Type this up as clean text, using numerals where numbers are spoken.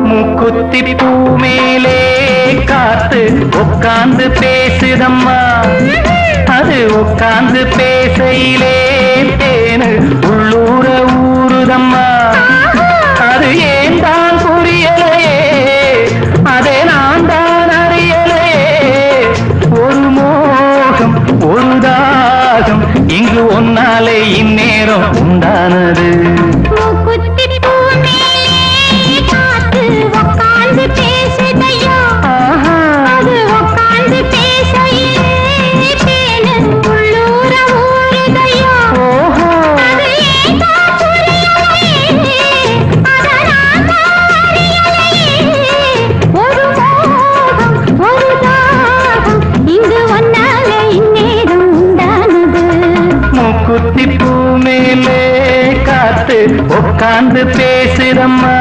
மூக்குத்தி பூ மேலே காத்து உட்கார்ந்து பேசுதம்மா. அது உட்கார்ந்து பேசையிலே தேனு உள்ளூர ஊறுதம்மா. அது ஏன் தான் புரியலையே, அதை நான் தான் அறியலையே. ஒரு மோகம் ஒரு தாகம் இங்கு ஒன்னாலே இந்நேரம் உண்டானது. குத்தி பூ மேலே காத்து உட்கார்ந்து பேசுதம்மா.